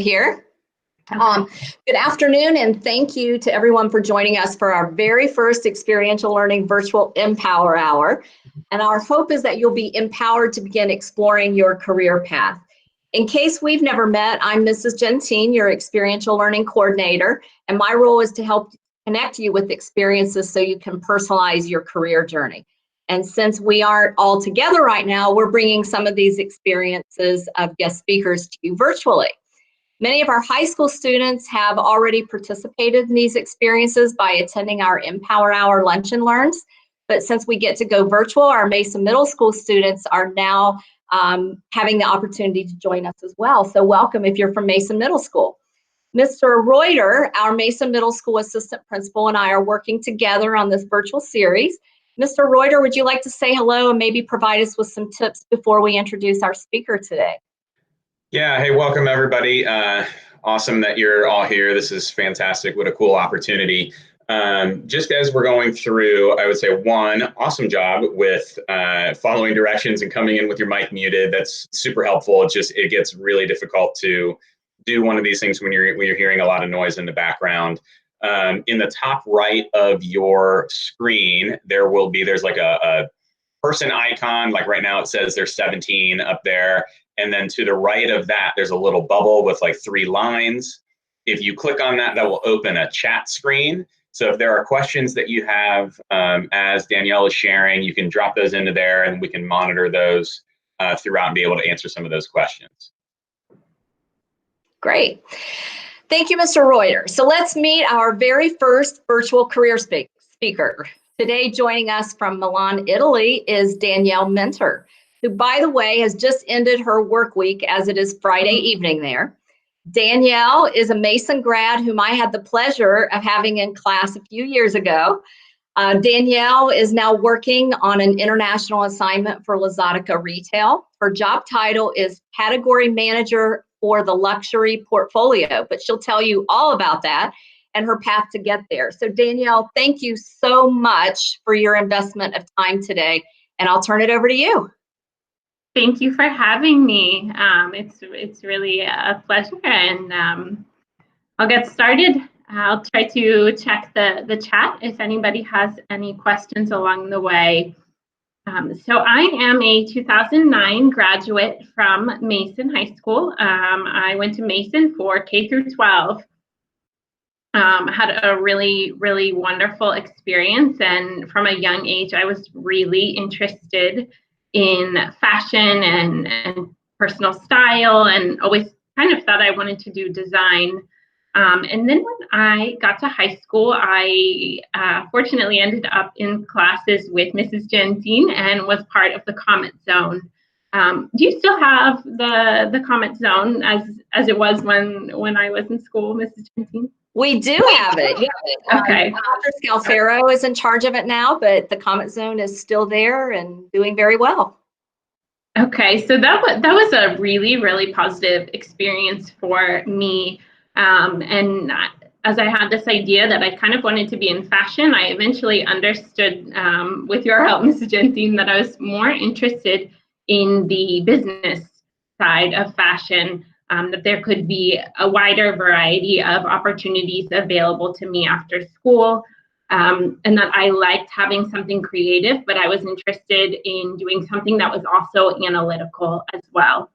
Here. Good afternoon, and thank you to everyone for joining us for our very first experiential learning virtual MPower Hour. And our hope is that you'll be empowered to begin exploring your career path. In case we've never met, I'm Mrs. Gentine, your experiential learning coordinator, and my role is to help connect you with experiences so you can personalize your career journey. And since we aren't all together right now, we're bringing some of these experiences of guest speakers to you virtually. Many of our high school students have already participated in these experiences by attending our MPower Hour Lunch and Learns. But since we get to go virtual, our Mason Middle School students are now having the opportunity to join us as well. So welcome if you're from Mason Middle School. Mr. Reuter, our Mason Middle School assistant principal, and I are working together on this virtual series. Mr. Reuter, would you like to say hello and maybe provide us with some tips before we introduce our speaker today? Yeah, hey, welcome everybody. Awesome that you're all here. This is fantastic. What a cool opportunity. Just as we're going through, I would say one, awesome job with following directions and coming in with your mic muted. That's super helpful. It gets really difficult to do one of these things when you're hearing a lot of noise in the background. In the top right of your screen, there's like a person icon. Like right now it says there's 17 up there. And then to the right of that, there's a little bubble with like 3 lines. If you click on that, that will open a chat screen. So if there are questions that you have as Danielle is sharing, you can drop those into there and we can monitor those throughout and be able to answer some of those questions. Great. Thank you, Mr. Reuter. So let's meet our very first virtual career speaker. Today joining us from Milan, Italy is Danielle Minter, who, by the way, has just ended her work week as it is Friday evening there. Danielle is a Mason grad whom I had the pleasure of having in class a few years ago. Danielle is now working on an international assignment for Luxottica Retail. Her job title is Category Manager for the Luxury Portfolio, but she'll tell you all about that and her path to get there. So Danielle, thank you so much for your investment of time today, and I'll turn it over to you. Thank you for having me. It's really a pleasure, and I'll get started. I'll try to check the chat if anybody has any questions along the way. So I am a 2009 graduate from Mason High School. I went to Mason for K through 12. Had a really, really wonderful experience, and from a young age, I was really interested in fashion and personal style, and always kind of thought I wanted to do design. And then when I got to high school, I fortunately ended up in classes with Mrs. Gentine and was part of the Comment Zone. Do you still have the Comment Zone as it was when I was in school, Mrs. Gentine? We do have it. Yeah. Okay. Dr. Scalfaro is in charge of it now, but the Comment Zone is still there and doing very well. Okay, so that was a really, really positive experience for me. And as I had this idea that I kind of wanted to be in fashion, I eventually understood, with your help, Mrs. Gentine, that I was more interested in the business side of fashion. That there could be a wider variety of opportunities available to me after school, and that I liked having something creative, but I was interested in doing something that was also analytical as well.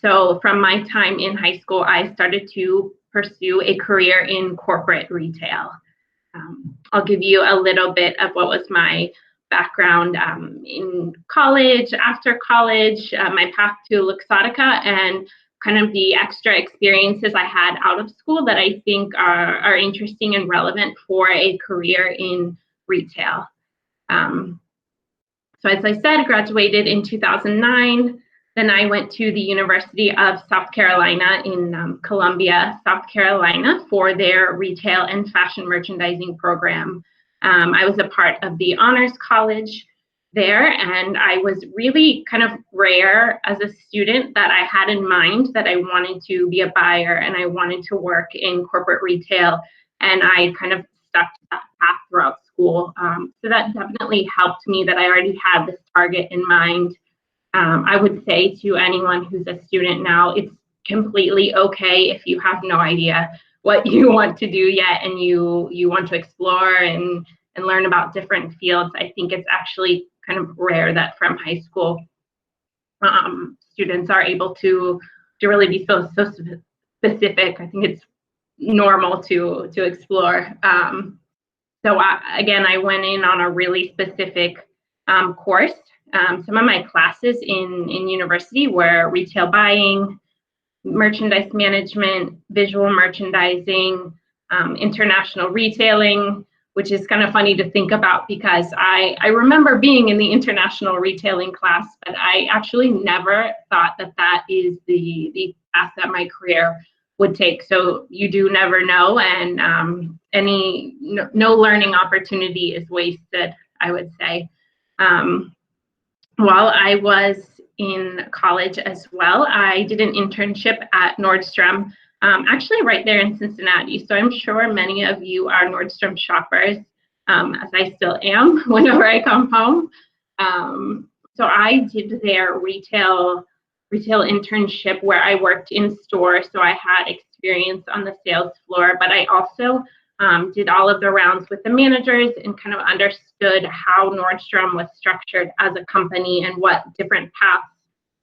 So from my time in high school, I started to pursue a career in corporate retail. I'll give you a little bit of what was my background in college, after college, my path to Luxottica, and kind of the extra experiences I had out of school that I think are interesting and relevant for a career in retail. So as I said, graduated in 2009. Then I went to the University of South Carolina in Columbia, South Carolina, for their retail and fashion merchandising program. I was a part of the Honors College there, and I was really kind of rare as a student that I had in mind that I wanted to be a buyer and I wanted to work in corporate retail, and I kind of stuck to that path throughout school. So that definitely helped me that I already had this target in mind. I would say to anyone who's a student now, it's completely okay if you have no idea what you want to do yet and you want to explore and learn about different fields. I think it's actually kind of rare that from high school students are able to really be so specific. I think it's normal to explore. So again, I went in on a really specific course. Some of my classes in university were retail buying, merchandise management, visual merchandising, international retailing, which is kind of funny to think about because I remember being in the international retailing class, but I actually never thought that is the path that my career would take. So you do never know, and no learning opportunity is wasted, I would say. While I was in college as well, I did an internship at Nordstrom, actually right there in Cincinnati. So I'm sure many of you are Nordstrom shoppers, as I still am whenever I come home. So I did their retail internship where I worked in store. So I had experience on the sales floor, but I also did all of the rounds with the managers and kind of understood how Nordstrom was structured as a company and what different paths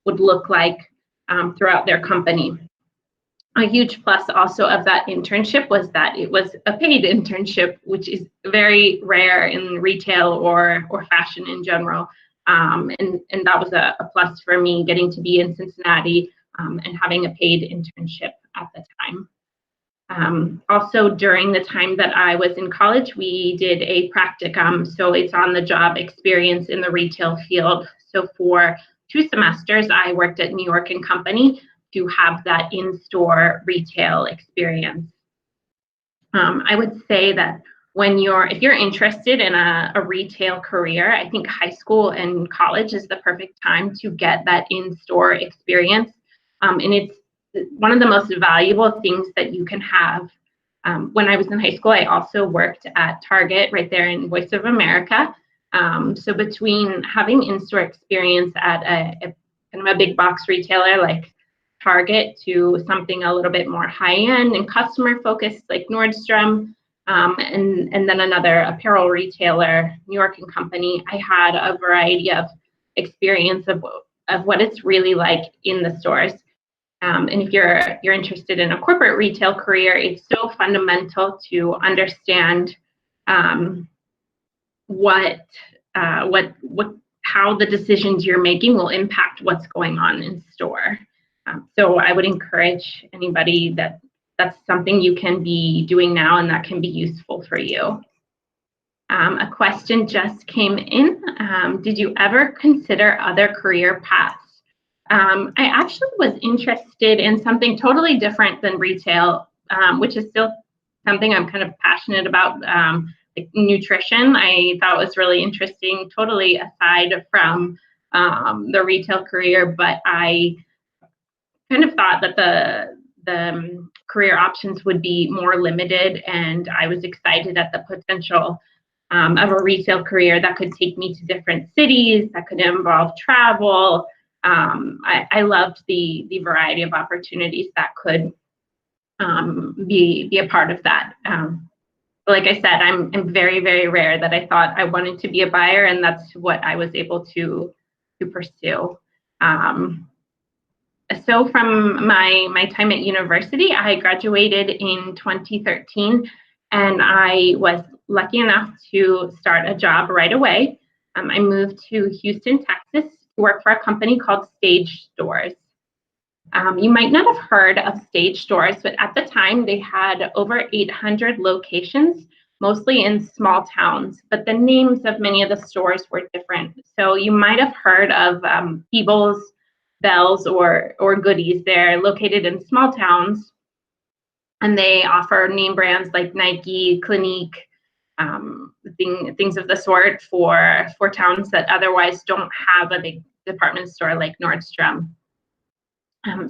would look like throughout their company. A huge plus also of that internship was that it was a paid internship, which is very rare in retail or fashion in general. And that was a plus for me, getting to be in Cincinnati and having a paid internship at the time. Also, during the time that I was in college, we did a practicum, so it's on-the-job experience in the retail field. So for 2 semesters, I worked at New York & Company to have that in-store retail experience. I would say that if you're interested in a retail career, I think high school and college is the perfect time to get that in-store experience. And it's one of the most valuable things that you can have. When I was in high school, I also worked at Target right there in Voice of America. So between having in-store experience at a kind of a big box retailer like Target to something a little bit more high-end and customer-focused like Nordstrom, and then another apparel retailer, New York & Company, I had a variety of experience of what it's really like in the stores. And if you're interested in a corporate retail career, it's so fundamental to understand how the decisions you're making will impact what's going on in store. So I would encourage anybody that's something you can be doing now and that can be useful for you. A question just came in. Did you ever consider other career paths? I actually was interested in something totally different than retail, which is still something I'm kind of passionate about, like nutrition. I thought was really interesting, totally aside from the retail career, but I kind of thought that the career options would be more limited, and I was excited at the potential of a retail career that could take me to different cities, that could involve travel. I loved the variety of opportunities that could be a part of that. Like I said, I'm very, very rare that I thought I wanted to be a buyer, and that's what I was able to pursue. So from my time at university, I graduated in 2013, and I was lucky enough to start a job right away. I moved to Houston, Texas to work for a company called Stage Stores. You might not have heard of Stage Stores, but at the time they had over 800 locations, mostly in small towns, but the names of many of the stores were different. So you might have heard of Peebles, Bells, or Goodies. They're located in small towns, and they offer name brands like Nike, Clinique, things of the sort for towns that otherwise don't have a big department store like Nordstrom.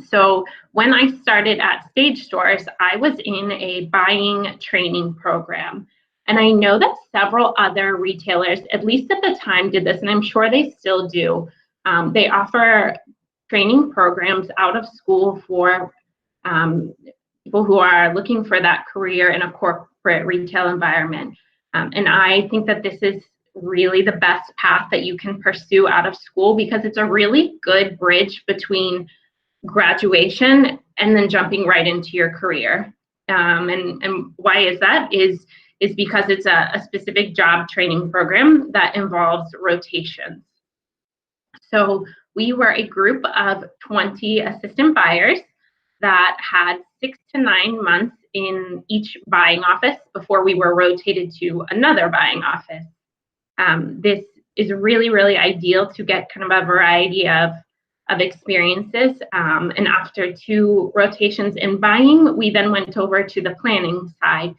So when I started at Stage Stores, I was in a buying training program. And I know that several other retailers, at least at the time, did this, and I'm sure they still do. They offer training programs out of school for people who are looking for that career in a corporate retail environment. And I think that this is really the best path that you can pursue out of school, because it's a really good bridge between graduation and then jumping right into your career. And why is that? Is because it's a specific job training program that involves rotations. So we were a group of 20 assistant buyers that had 6 to 9 months in each buying office before we were rotated to another buying office. This is really, really ideal to get kind of a variety of experiences. And after 2 rotations in buying, we then went over to the planning side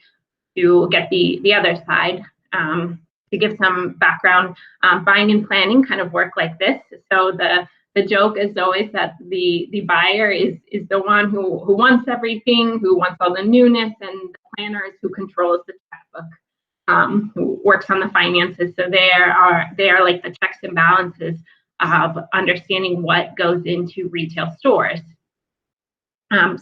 to get the other side. To give some background, buying and planning kind of work like this. So the joke is always that the buyer is the one who wants everything, who wants all the newness, and the planner is who controls the checkbook, who works on the finances. So they are like the checks and balances of understanding what goes into retail stores.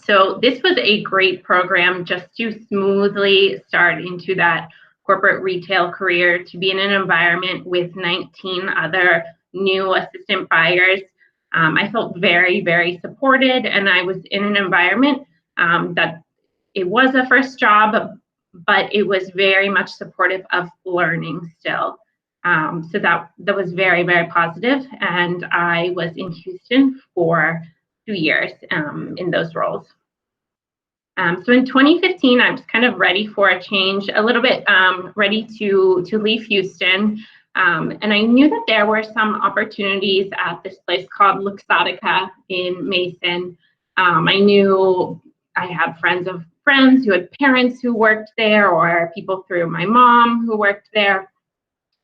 So this was a great program just to smoothly start into that corporate retail career, to be in an environment with 19 other new assistant buyers. I felt very, very supported, and I was in an environment that it was a first job, but it was very much supportive of learning still. So that was very, very positive, and I was in Houston for 2 years in those roles. So in 2015, I was kind of ready for a change, a little bit ready to leave Houston. And I knew that there were some opportunities at this place called Luxottica in Mason. I knew I had friends of friends who had parents who worked there, or people through my mom who worked there.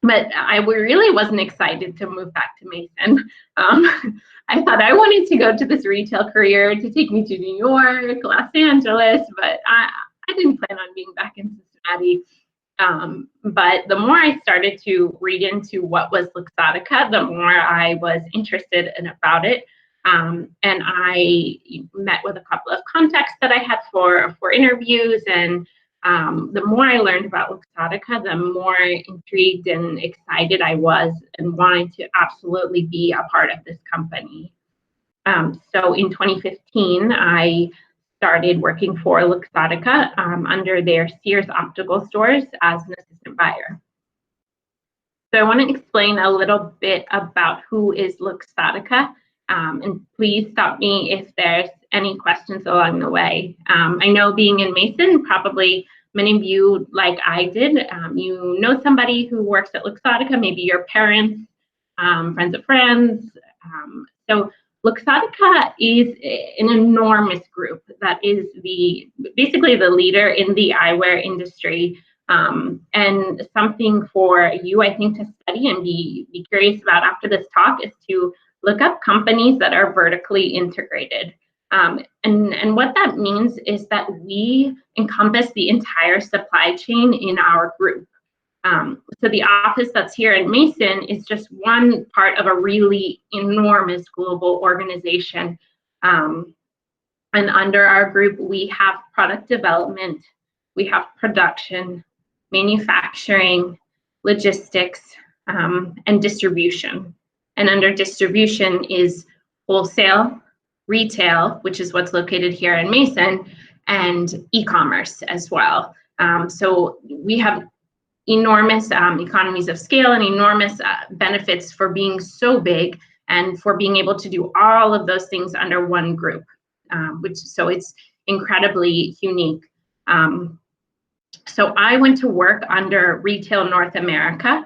But I really wasn't excited to move back to Mason. I thought I wanted to go to this retail career to take me to New York, Los Angeles, but I didn't plan on being back in Cincinnati. But the more I started to read into what was Luxottica, the more I was interested in about it. And I met with a couple of contacts that I had for interviews, and the more I learned about Luxottica, the more intrigued and excited I was and wanted to absolutely be a part of this company. So in 2015, I started working for Luxottica under their Sears optical stores as an assistant buyer. So I want to explain a little bit about who is Luxottica, and please stop me if there's any questions along the way. I know being in Mason, probably many of you, like I did, you know somebody who works at Luxottica, maybe your parents, friends of friends. So Luxottica is an enormous group that is basically the leader in the eyewear industry, and something for you, I think, to study and be curious about after this talk is to look up companies that are vertically integrated. And what that means is that we encompass the entire supply chain in our group. So the office that's here in Mason is just one part of a really enormous global organization. And under our group, we have product development, we have production, manufacturing, logistics, and distribution. And under distribution is wholesale, retail, which is what's located here in Mason, and e-commerce as well. So we have enormous economies of scale and enormous benefits for being so big and for being able to do all of those things under one group, so it's incredibly unique. So I went to work under Retail North America.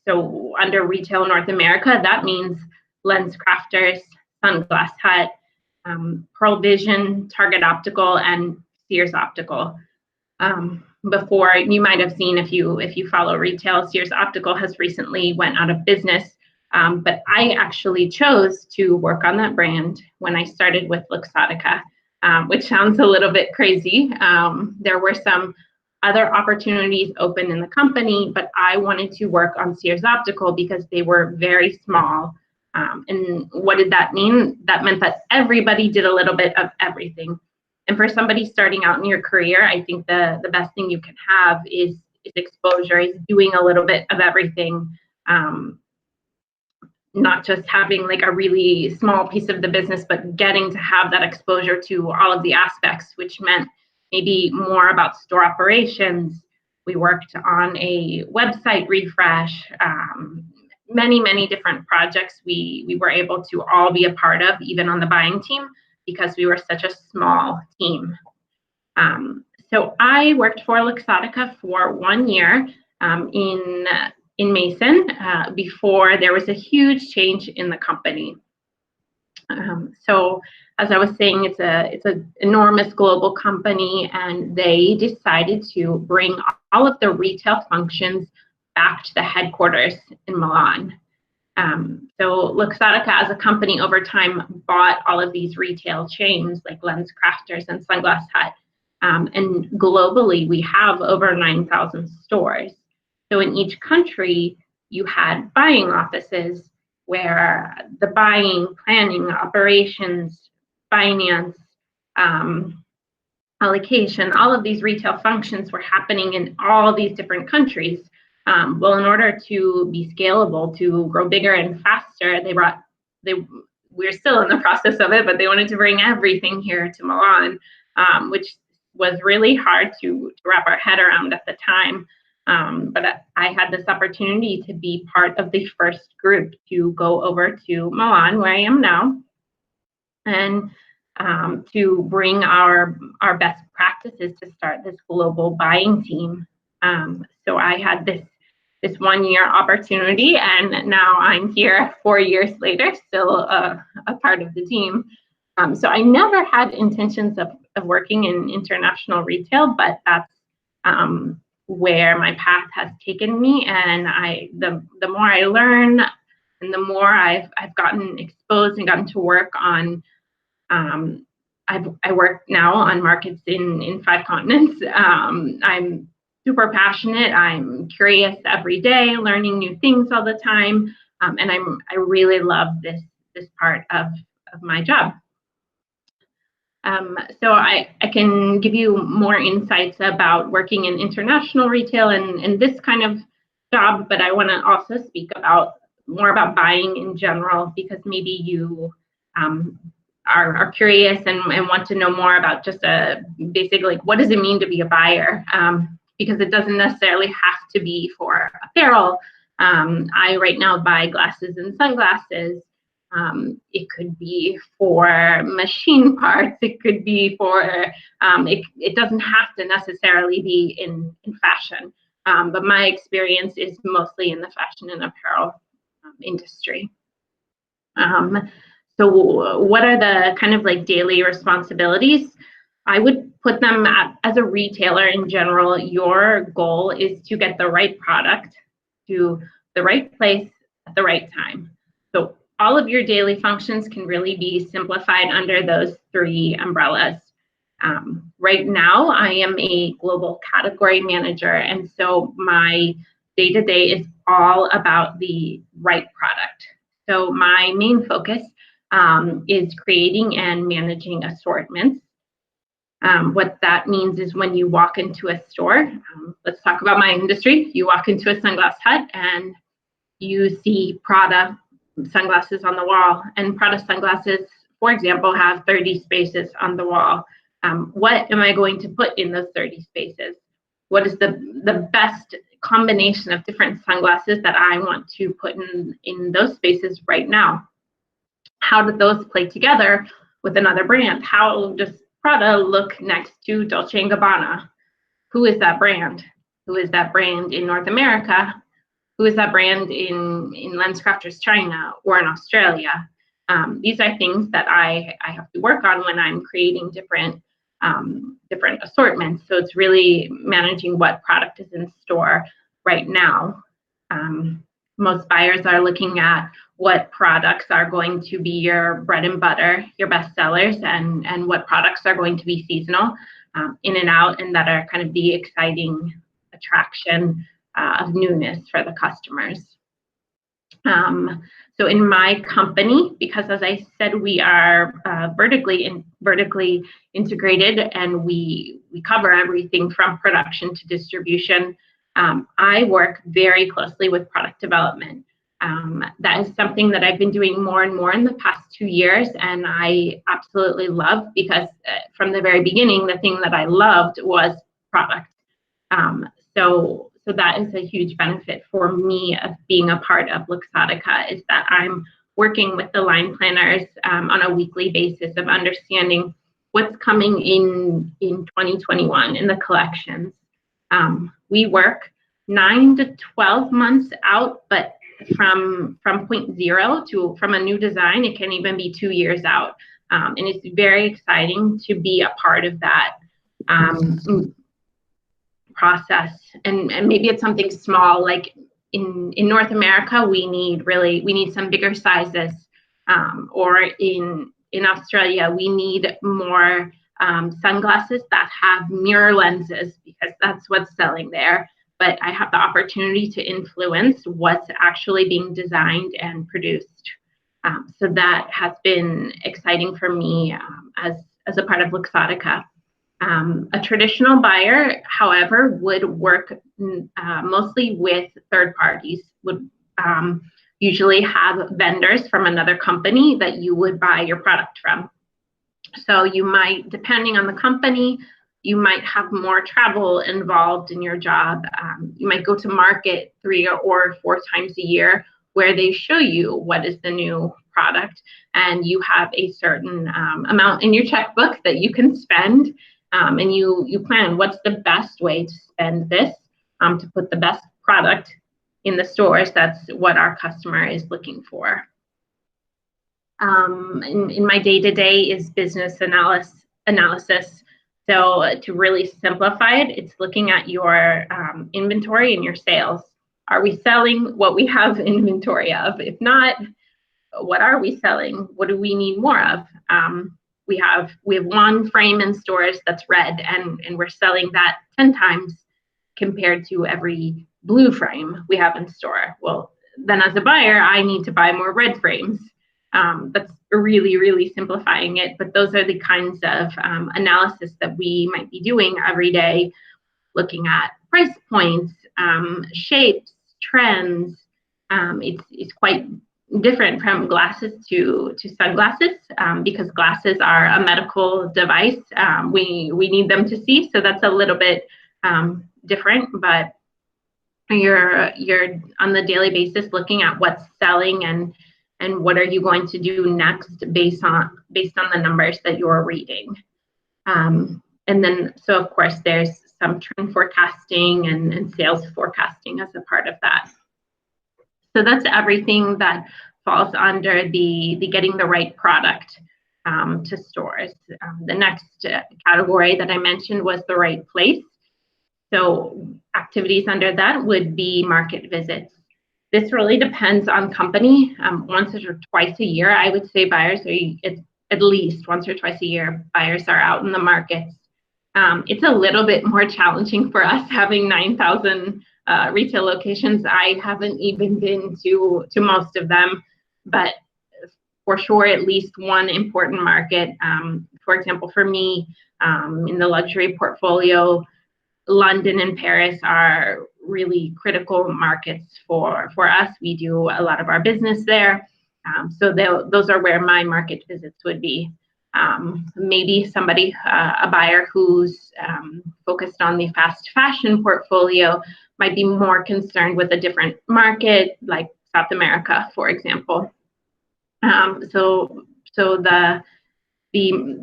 So under Retail North America, that means Lens Crafters, Sunglass Hut, Pearl Vision, Target Optical, and Sears Optical. Before, you might have seen, if you follow retail, Sears Optical has recently went out of business, but I actually chose to work on that brand when I started with Luxottica, which sounds a little bit crazy. There were some other opportunities open in the company, but I wanted to work on Sears Optical because they were very small. And what did that mean? That meant that everybody did a little bit of everything. And for somebody starting out in your career, I think the best thing you can have is exposure, is doing a little bit of everything. Not just having like a really small piece of the business, but getting to have that exposure to all of the aspects, which meant maybe more about store operations. We worked on a website refresh, many different projects we were able to all be a part of, even on the buying team, because we were such a small team. So I worked for Luxottica for 1 year in Mason before there was a huge change in the company. So as I was saying, it's an enormous global company, and they decided to bring all of the retail functions back to the headquarters in Milan. So Luxottica as a company over time bought all of these retail chains like Lens Crafters and Sunglass Hut. And globally, we have over 9,000 stores. So in each country, you had buying offices where the buying, planning, operations, finance, allocation, all of these retail functions were happening in all these different countries. Well, in order to be scalable, to grow bigger and faster, we're still in the process of it, but they wanted to bring everything here to Milan, which was really hard to wrap our head around at the time. But I had this opportunity to be part of the first group to go over to Milan, where I am now, and to bring our best practices to start this global buying team. So I had this 1 year opportunity, and now I'm here 4 years later, still a part of the team. So I never had intentions of working in international retail, but that's where my path has taken me. And the more I learn, and the more I've gotten exposed and gotten to work on, I work now on markets in 5 continents. I'm super passionate. I'm curious every day, learning new things all the time, and I really love this part of my job. So I can give you more insights about working in international retail and this kind of job, but I want to also speak more about buying in general, because maybe you are curious and want to know more about just basically like, what does it mean to be a buyer? Because it doesn't necessarily have to be for apparel. I right now buy glasses and sunglasses. It could be for machine parts. It could be for, it doesn't have to necessarily be in fashion. But my experience is mostly in the fashion and apparel industry. So what are the kind of like daily responsibilities? I would put them as a retailer in general. Your goal is to get the right product to the right place at the right time. So all of your daily functions can really be simplified under those 3 umbrellas. Right now, I am a global category manager, and so my day-to-day is all about the right product. So my main focus is creating and managing assortments. What that means is when you walk into a store, let's talk about my industry. You walk into a Sunglass Hut and you see Prada sunglasses on the wall, and Prada sunglasses, for example, have 30 spaces on the wall. What am I going to put in those 30 spaces? What is the best combination of different sunglasses that I want to put in those spaces right now? How do those play together with another brand? How does Prada look next to Dolce & Gabbana? Who is that brand? Who is that brand in North America? Who is that brand in Lens Crafters China or in Australia? These are things that I have to work on when I'm creating different assortments. So it's really managing what product is in store right now. Most buyers are looking at what products are going to be your bread and butter, your best sellers, and what products are going to be seasonal, in and out, and that are kind of the exciting attraction of newness for the customers. So in my company, because as I said, we are vertically integrated, and we cover everything from production to distribution. I work very closely with product development. That is something that I've been doing more and more in the past 2 years, and I absolutely love, because from the very beginning, the thing that I loved was product. So that is a huge benefit for me of being a part of Luxottica, is that I'm working with the line planners on a weekly basis of understanding what's coming in 2021 in the collections. We work 9 to 12 months out, but from point zero to from a new design, it can even be 2 years out. And it's very exciting to be a part of that process. And maybe it's something small, like in North America, we need some bigger sizes, or in Australia, we need more sunglasses that have mirror lenses, because that's what's selling there. But I have the opportunity to influence what's actually being designed and produced. So that has been exciting for me as a part of Luxottica. A traditional buyer, however, would work mostly with third parties, would usually have vendors from another company that you would buy your product from. So you might, depending on the company, you might have more travel involved in your job. You might go to market 3 or 4 times a year, where they show you what is the new product, and you have a certain amount in your checkbook that you can spend. And you plan what's the best way to spend this to put the best product in the stores. That's what our customer is looking for. In my day-to-day is business analysis. So to really simplify it, it's looking at your inventory and your sales. Are we selling what we have inventory of? If not, what are we selling? What do we need more of? We have 1 frame in stores that's red, and we're selling that 10 times compared to every blue frame we have in store. Well, then as a buyer, I need to buy more red frames. That's really, really simplifying it, but those are the kinds of analysis that we might be doing every day, looking at price points, shapes, trends. It's quite different from glasses to sunglasses, because glasses are a medical device. We need them to see, so that's a little bit different, but you're on the daily basis looking at what's selling and what are you going to do next based on the numbers that you're reading. And then, so of course, there's some trend forecasting and sales forecasting as a part of that. So that's everything that falls under the getting the right product to stores. The next category that I mentioned was the right place. So activities under that would be market visits. This really depends on company. Once or twice a year, I would say buyers are, at least once or twice a year, buyers are out in the markets. It's a little bit more challenging for us having 9,000 retail locations. I haven't even been to most of them, but for sure, at least one important market. For example, for me, in the luxury portfolio, London and Paris are really critical markets for us. We do a lot of our business there. So those are where my market visits would be. Maybe somebody, a buyer who's focused on the fast fashion portfolio might be more concerned with a different market, like South America, for example. So the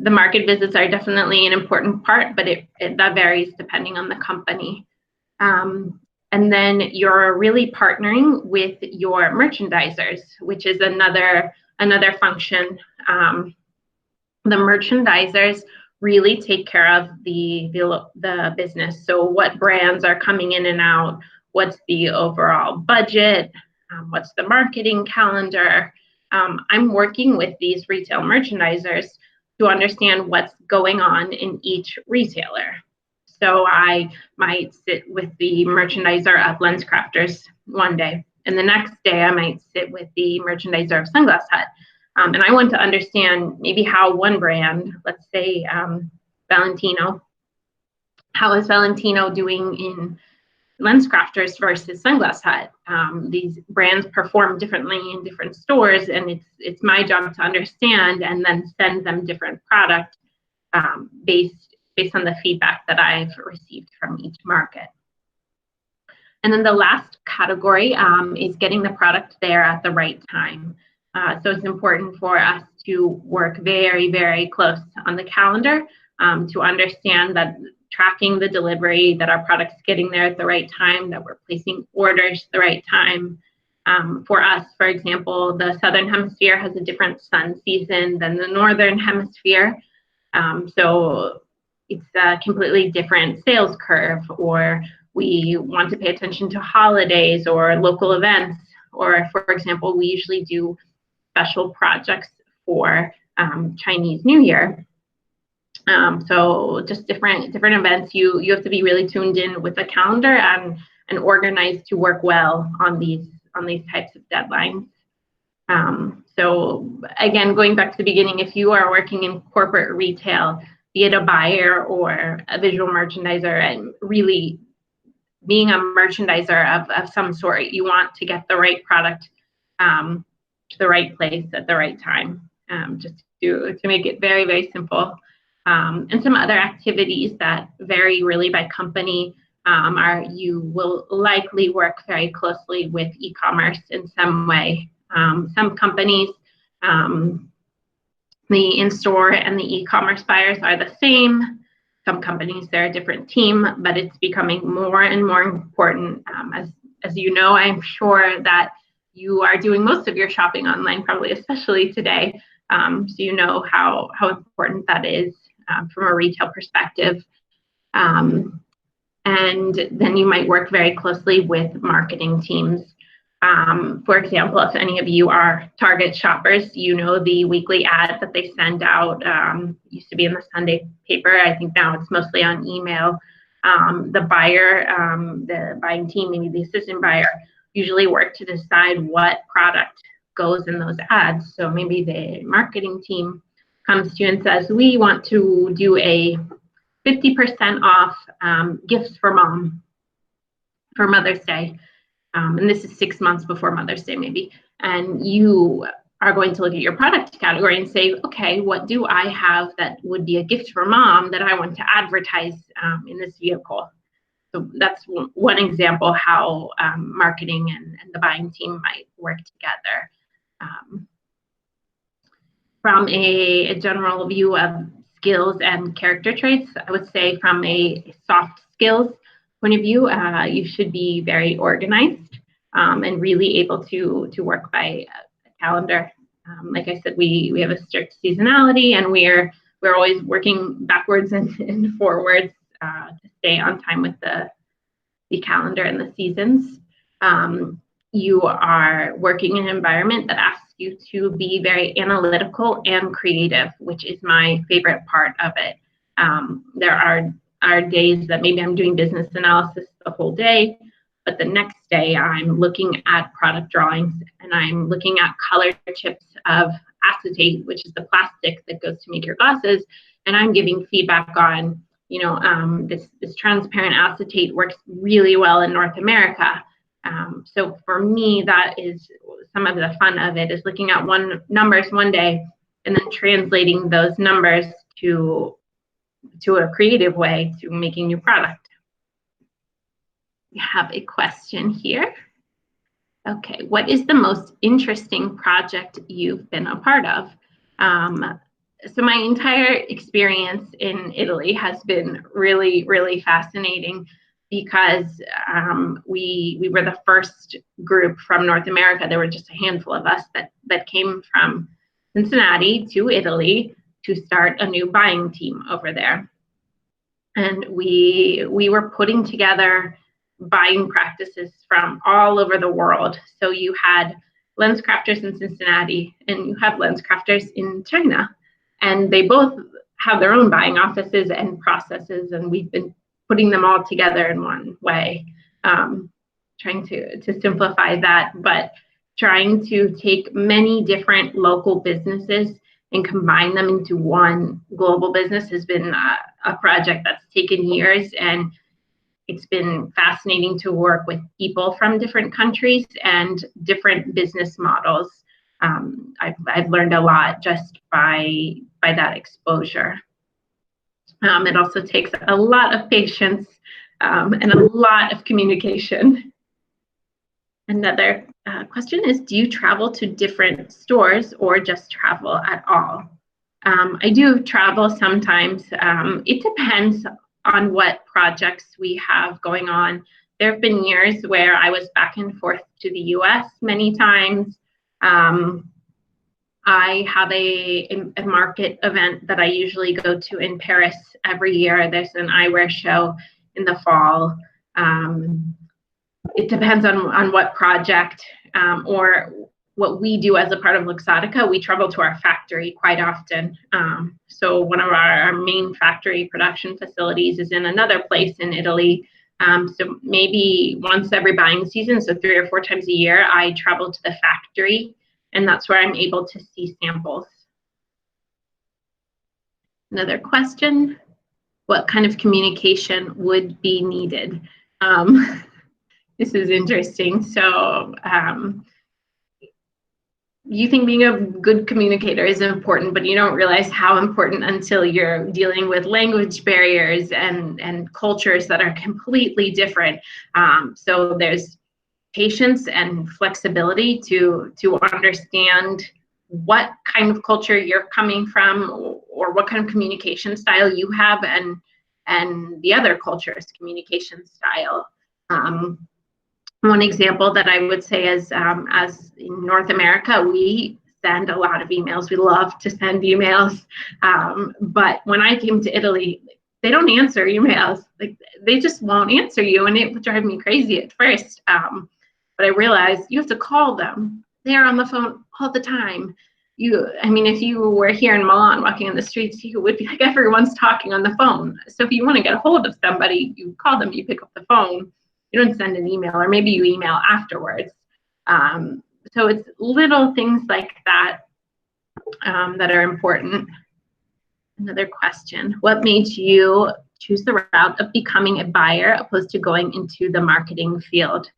market visits are definitely an important part, but that varies depending on the company. And then you're really partnering with your merchandisers, which is another function. The merchandisers really take care of the business. So what brands are coming in and out? What's the overall budget? What's the marketing calendar? I'm working with these retail merchandisers to understand what's going on in each retailer. So I might sit with the merchandiser of LensCrafters one day And the next day I might sit with the merchandiser of Sunglass Hut. And I want to understand maybe how one brand, let's say Valentino, how is Valentino doing in LensCrafters versus Sunglass Hut? These brands perform differently in different stores, and it's my job to understand and then send them different product based on the feedback that I've received from each market. And then the last category is getting the product there at the right time. So it's important for us to work very, very close on the calendar to understand that tracking the delivery, that our product's getting there at the right time, that we're placing orders at the right time. For us, for example, the Southern Hemisphere has a different sun season than the Northern Hemisphere. So it's a completely different sales curve, or we want to pay attention to holidays or local events, or for example, we usually do special projects for Chinese New Year. So just different events. You have to be really tuned in with the calendar and organized to work well on these types of deadlines. So again, going back to the beginning, if you are working in corporate retail, be it a buyer or a visual merchandiser, and really being a merchandiser of some sort, you want to get the right product to the right place at the right time, just to make it very, very simple. And some other activities that vary really by company are you will likely work very closely with e-commerce in some way. Some companies, the in-store and the e-commerce buyers are the same. Some companies, they're a different team, but it's becoming more and more important. As you know, I'm sure that you are doing most of your shopping online, probably especially today. So you know how important that is from a retail perspective. And then you might work very closely with marketing teams. For example, if any of you are Target shoppers, you know the weekly ad that they send out used to be in the Sunday paper. I think now it's mostly on email. The buyer, the buying team, maybe the assistant buyer, usually work to decide what product goes in those ads. So maybe the marketing team comes to you and says, we want to do a 50% off gifts for mom for Mother's Day. And this is 6 months before Mother's Day, maybe. And you are going to look at your product category and say, okay, what do I have that would be a gift for mom that I want to advertise in this vehicle? So that's one example how marketing and the buying team might work together. From a general view of skills and character traits, I would say from a soft skills point of view, you should be very organized and really able to work by a calendar. Like I said, we have a strict seasonality, and we're always working backwards and forwards to stay on time with the calendar and the seasons. You are working in an environment that asks you to be very analytical and creative, which is my favorite part of it. There are days that maybe I'm doing business analysis the whole day, but the next day I'm looking at product drawings and I'm looking at color chips of acetate, which is the plastic that goes to make your glasses, and I'm giving feedback on, you know, this transparent acetate works really well in North America. So for me, that is some of the fun of it, is looking at numbers one day and then translating those numbers to a creative way to making new product. We have a question here. Okay, what is the most interesting project you've been a part of? So my entire experience in Italy has been really, really fascinating, because we were the first group from North America. There were just a handful of us that came from Cincinnati to Italy to start a new buying team over there. And we were putting together buying practices from all over the world. So you had LensCrafters in Cincinnati and you have LensCrafters in China. And they both have their own buying offices and processes, and we've been putting them all together in one way. trying to simplify that, but trying to take many different local businesses and combine them into one global business has been a project that's taken years, and it's been fascinating to work with people from different countries and different business models. I've learned a lot just by that exposure. It also takes a lot of patience and a lot of communication. Another question is, do you travel to different stores or just travel at all? I do travel sometimes. It depends on what projects we have going on. There have been years where I was back and forth to the US many times. I have a market event that I usually go to in Paris every year. There's an eyewear show in the fall. It depends on what project or what we do as a part of Luxottica. We travel to our factory quite often. So one of our main factory production facilities is in another place in Italy. So maybe once every buying season, so 3 or 4 times a year, I travel to the factory, and that's where I'm able to see samples. Another question, what kind of communication would be needed? This is interesting. So you think being a good communicator is important, but you don't realize how important until you're dealing with language barriers and cultures that are completely different. So there's patience and flexibility to understand what kind of culture you're coming from, or what kind of communication style you have, and the other culture's communication style. One example that I would say is, as in North America, we send a lot of emails. We love to send emails. But when I came to Italy, they don't answer emails. Like, they just won't answer you, and it would drive me crazy at first. But I realized you have to call them. They're on the phone all the time. I mean, if you were here in Milan walking on the streets, you would be like, everyone's talking on the phone. So if you want to get a hold of somebody, you call them, you pick up the phone. You don't send an email, or maybe you email afterwards. So it's little things like that that are important. Another question, what made you choose the route of becoming a buyer opposed to going into the marketing field?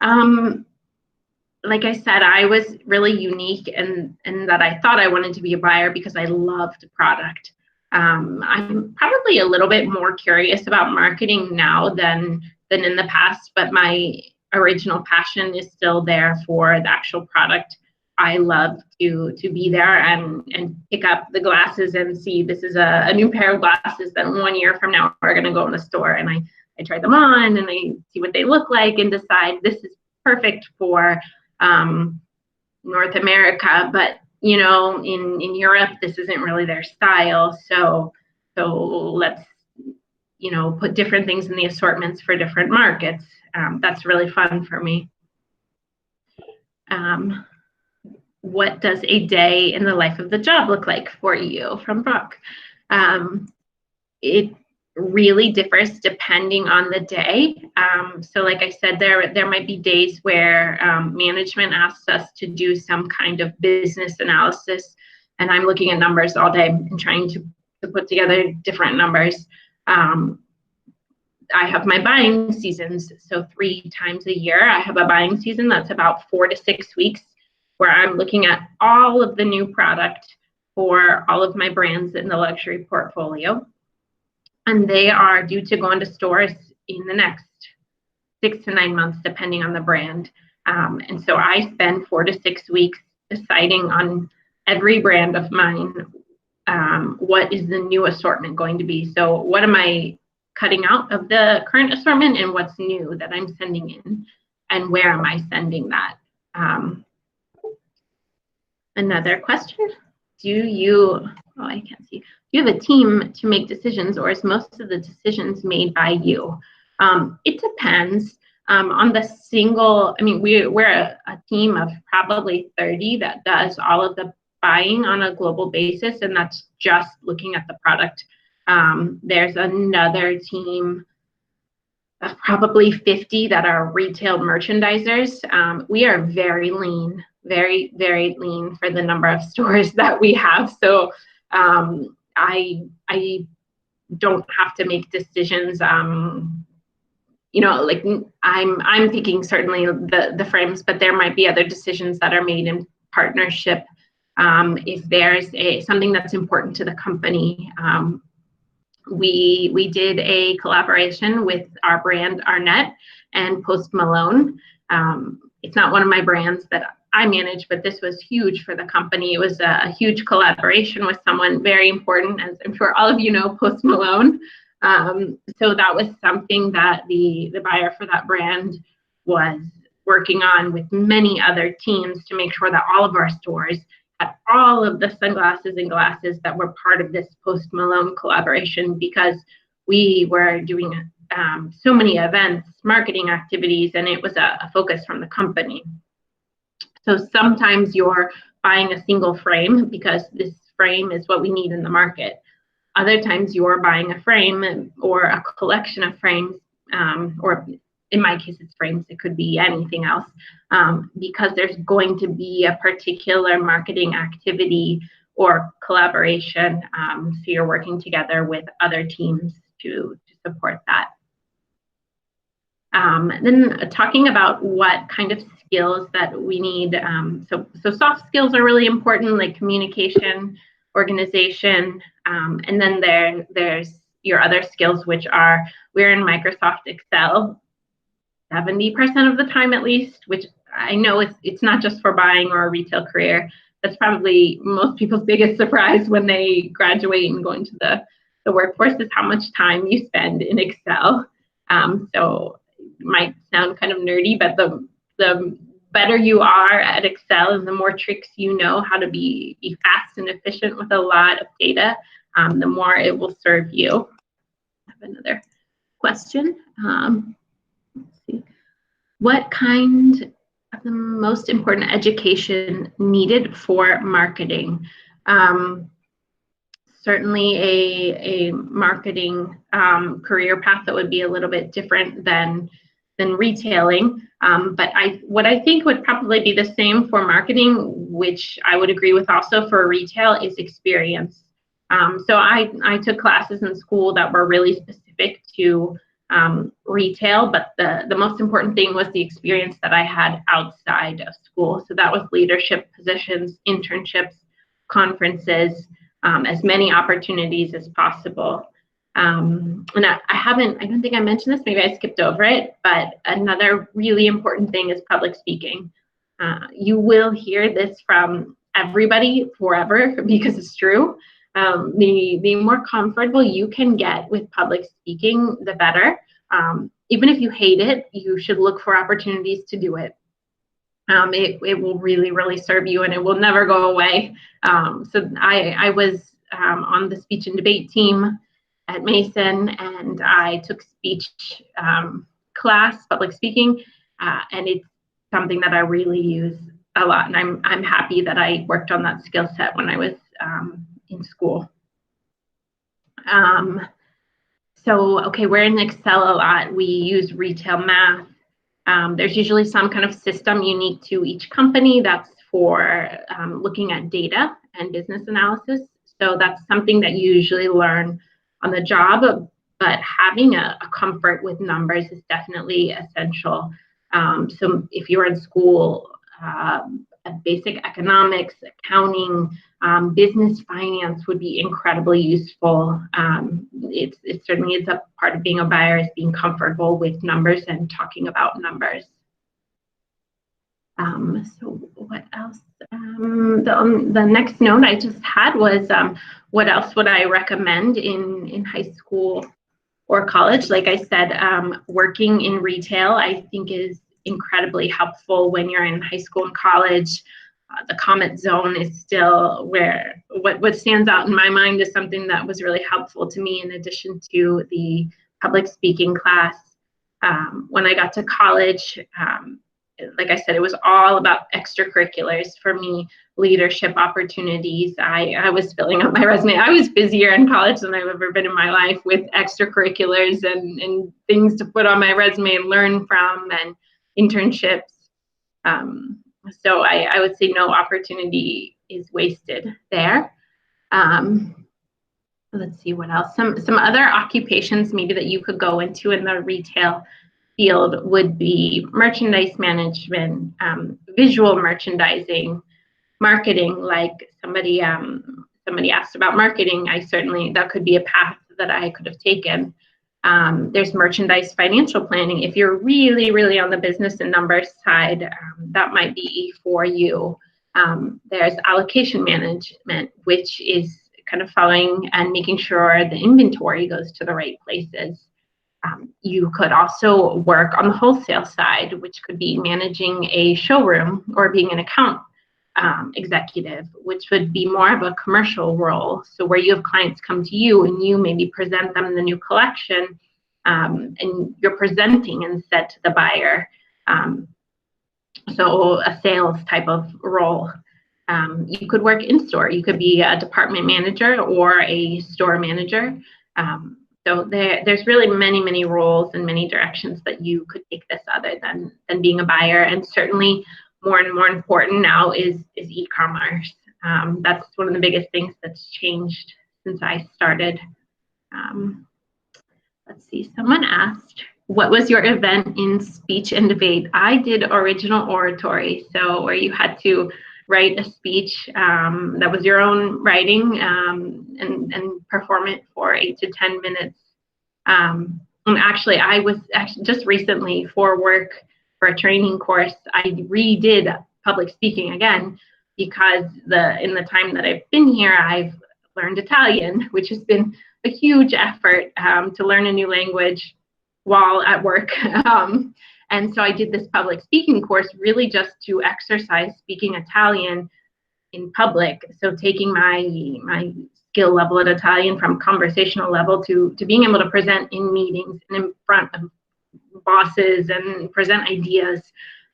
Like I said, I was really unique in that I thought I wanted to be a buyer because I loved product. I'm probably a little bit more curious about marketing now than in the past, but my original passion is still there for the actual product. I love to be there and pick up the glasses and see this is a new pair of glasses that 1 year from now are going to go in the store, and I try them on and I see what they look like and decide this is perfect for North America, but you know, in Europe this isn't really their style, so let's, you know, put different things in the assortments for different markets. That's really fun for me. What does a day in the life of the job look like for you? From Brooke. It really differs depending on the day. So like I said, there might be days where management asks us to do some kind of business analysis, and I'm looking at numbers all day and trying to put together different numbers. I have my buying seasons, so 3 times a year I have a buying season that's about 4 to 6 weeks, where I'm looking at all of the new product for all of my brands in the luxury portfolio. And they are due to go into stores in the next 6 to 9 months, depending on the brand. And so I spend 4 to 6 weeks deciding on every brand of mine, what is the new assortment going to be. So what am I cutting out of the current assortment, and what's new that I'm sending in, and where am I sending that? Another question, do you have a team to make decisions, or is most of the decisions made by you? It depends on the single. I mean, we're a team of probably 30 that does all of the buying on a global basis, and that's just looking at the product. There's another team probably 50 that are retail merchandisers. We are very lean, very, very lean for the number of stores that we have. So I don't have to make decisions. Like I'm thinking certainly the frames, but there might be other decisions that are made in partnership. If there's something that's important to the company, we did a collaboration with our brand Arnett and Post Malone. It's not one of my brands that I manage, but this was huge for the company. It was a huge collaboration with someone very important, as I'm sure all of you know, Post Malone. So that was something that the buyer for that brand was working on with many other teams to make sure that all of our stores had all of the sunglasses and glasses that were part of this Post Malone collaboration, because we were doing so many events, marketing activities, and it was a focus from the company. So sometimes you're buying a single frame because this frame is what we need in the market. Other times you're buying a frame or a collection of frames, or in my case it's frames, it could be anything else, because there's going to be a particular marketing activity or collaboration. So you're working together with other teams to support that. Then talking about what kind of skills that we need. So soft skills are really important, like communication, organization, and then there's your other skills, which are, we're in Microsoft Excel 70% of the time at least, which I know it's not just for buying or a retail career. That's probably most people's biggest surprise when they graduate and go into the workforce, is how much time you spend in Excel. So it might sound kind of nerdy, but the better you are at Excel and the more tricks you know how to be fast and efficient with a lot of data, the more it will serve you. I have another question. Let's see. What kind of the most important education needed for marketing? Certainly a marketing career path that would be a little bit different than retailing. But what I think would probably be the same for marketing, which I would agree with also for retail, is experience. So I took classes in school that were really specific to retail, but the most important thing was the experience that I had outside of school. So that was leadership positions, internships, conferences, as many opportunities as possible. And I don't think I mentioned this, maybe I skipped over it, but another really important thing is public speaking. You will hear this from everybody forever because it's true. The more comfortable you can get with public speaking, the better. Even if you hate it, you should look for opportunities to do it. It will really, really serve you, and it will never go away. So I was on the speech and debate team at Mason, and I took speech class, public speaking, and it's something that I really use a lot. And I'm happy that I worked on that skill set when I was in school. So, okay, we're in Excel a lot. We use retail math. There's usually some kind of system unique to each company that's for looking at data and business analysis. So that's something that you usually learn on the job, but having a comfort with numbers is definitely essential. So if you're in school, basic economics, accounting, business finance would be incredibly useful. It certainly is a part of being a buyer, is being comfortable with numbers and talking about numbers. So what else? The next note I just had was, what else would I recommend in high school or college? Like I said, working in retail, I think is incredibly helpful when you're in high school and college. The comment zone is still where what stands out in my mind is something that was really helpful to me in addition to the public speaking class. When I got to college, like I said, it was all about extracurriculars for me, leadership opportunities. I was filling up my resume. I was busier in college than I've ever been in my life with extracurriculars and things to put on my resume and learn from, and internships. So I would say no opportunity is wasted there. Let's see what else. Some other occupations maybe that you could go into in the retail field would be merchandise management, visual merchandising, marketing. Like somebody asked about marketing. That could be a path that I could have taken. There's merchandise financial planning. If you're really, really on the business and numbers side, that might be for you. There's allocation management, which is kind of following and making sure the inventory goes to the right places. You could also work on the wholesale side, which could be managing a showroom or being an account executive, which would be more of a commercial role. So where you have clients come to you and you maybe present them the new collection, and you're presenting instead to the buyer. So a sales type of role. You could work in store. You could be a department manager or a store manager. So there's really many, many roles and many directions that you could take this other than being a buyer. And certainly more and more important now is e-commerce. That's one of the biggest things that's changed since I started. Let's see, someone asked, what was your event in speech and debate? I did original oratory, so where you had to write a speech that was your own writing, and perform it for 8 to 10 minutes. And actually, I was just recently for work for a training course, I redid public speaking again, because in the time that I've been here, I've learned Italian, which has been a huge effort to learn a new language while at work. And so I did this public speaking course really just to exercise speaking Italian in public. So taking my skill level at Italian from conversational level to being able to present in meetings and in front of bosses and present ideas.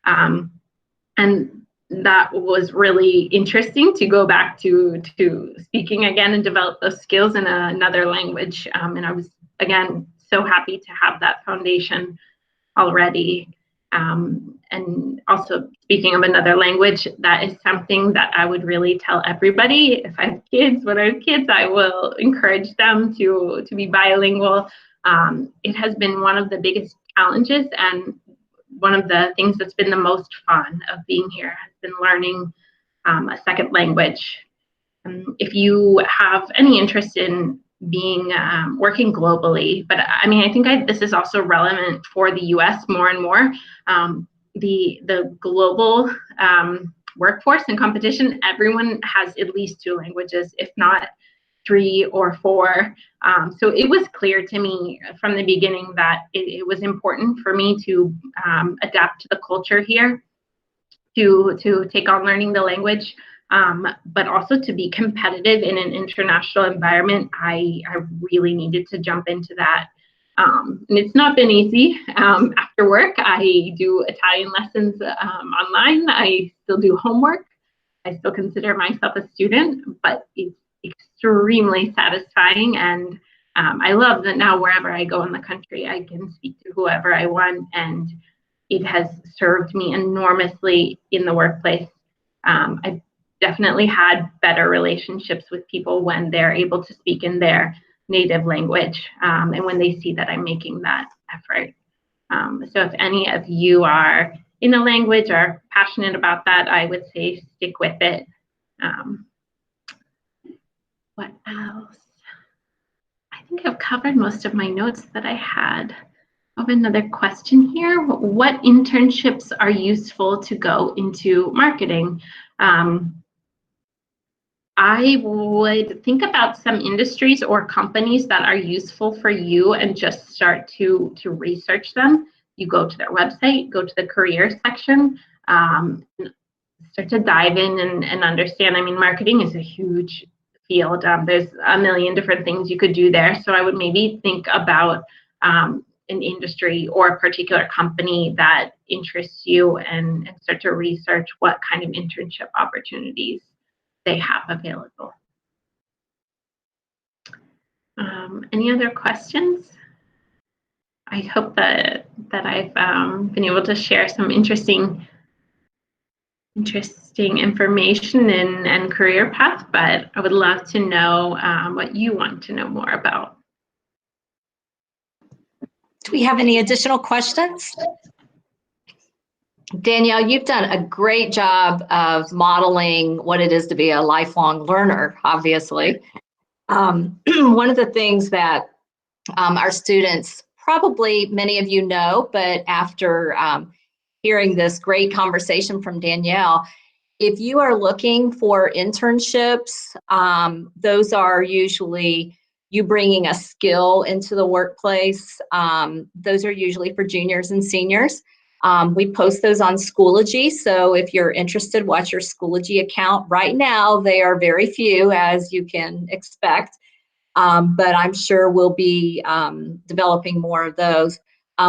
And that was really interesting to go back to speaking again and develop those skills in another language. And I was, again, so happy to have that foundation already. And also, speaking of another language, that is something that I would really tell everybody. If I have kids, when I have kids, I will encourage them to be bilingual. It has been one of the biggest challenges, and one of the things that's been the most fun of being here has been learning a second language. If you have any interest in being working globally, but I mean, I think this is also relevant for the US more and more. The global workforce and competition, everyone has at least 2 languages, if not 3 or 4. So it was clear to me from the beginning that it was important for me to adapt to the culture here, to take on learning the language, but also to be competitive in an international environment. I really needed to jump into that. And it's not been easy. After work, I do Italian lessons online. I still do homework. I still consider myself a student, but it's extremely satisfying. And I love that now wherever I go in the country, I can speak to whoever I want. And it has served me enormously in the workplace. I've definitely had better relationships with people when they're able to speak in their native language, and when they see that I'm making that effort. So if any of you are in a language or passionate about that, I would say stick with it. What else? I think I've covered most of my notes that I had. I have another question here. What internships are useful to go into marketing? I would think about some industries or companies that are useful for you and just start to research them. You go to their website, go to the career section, start to dive in and understand. I mean, marketing is a huge field. There's a million different things you could do there. So I would maybe think about an industry or a particular company that interests you, and start to research what kind of internship opportunities they have available. Any other questions? I hope that I've been able to share some interesting information and career path, but I would love to know what you want to know more about. Do we have any additional questions? Danielle, you've done a great job of modeling what it is to be a lifelong learner, obviously. One of the things that our students, probably many of you know, but after hearing this great conversation from Danielle, if you are looking for internships, those are usually you bringing a skill into the workplace. Those are usually for juniors and seniors. We post those on Schoology, so if you're interested, watch your Schoology account. Right now, they are very few, as you can expect, but I'm sure we'll be developing more of those.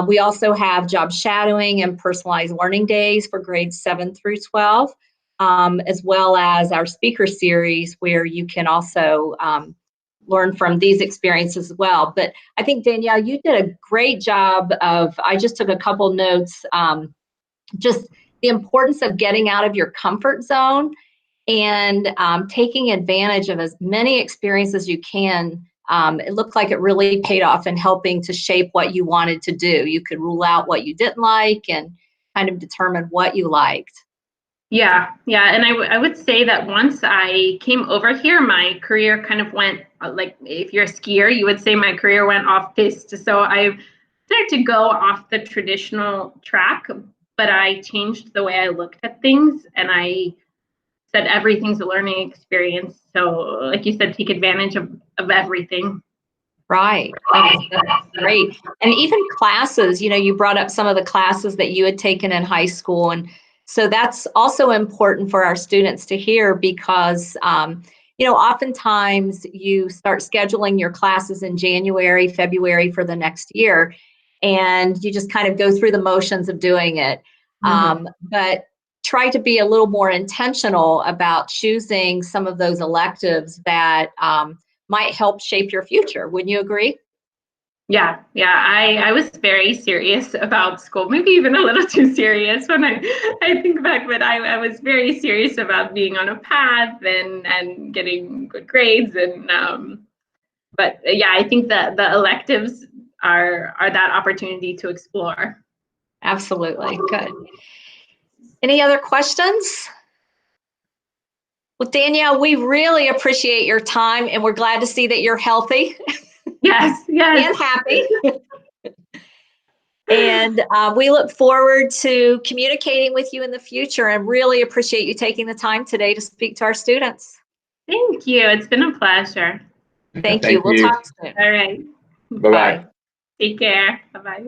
We also have job shadowing and personalized learning days for grades 7 through 12, as well as our speaker series, where you can also learn from these experiences as well. But I think, Danielle, you did a great job of, I just took a couple notes, just the importance of getting out of your comfort zone and taking advantage of as many experiences as you can. It looked like it really paid off in helping to shape what you wanted to do. You could rule out what you didn't like and kind of determine what you liked. Yeah, and I would say that once I came over here, my career kind of went, like, if you're a skier, you would say my career went off piste. So I started to go off the traditional track, but I changed the way I looked at things, and I said everything's a learning experience. So like you said, take advantage of everything. Right. That's great. And even classes, you brought up some of the classes that you had taken in high school. And so that's also important for our students to hear because, oftentimes you start scheduling your classes in January, February for the next year, and you just kind of go through the motions of doing it. But try to be a little more intentional about choosing some of those electives that might help shape your future. Wouldn't you agree? Yeah. I was very serious about school, maybe even a little too serious when I think back, but I was very serious about being on a path and getting good grades. And but yeah, I think that the electives are that opportunity to explore. Absolutely. Good. Any other questions? Well, Danielle, we really appreciate your time, and we're glad to see that you're healthy. Yes. And happy. And we look forward to communicating with you in the future, and really appreciate you taking the time today to speak to our students. Thank you. It's been a pleasure. Thank you. We'll talk soon. All right. Bye-bye. Take care. Bye-bye.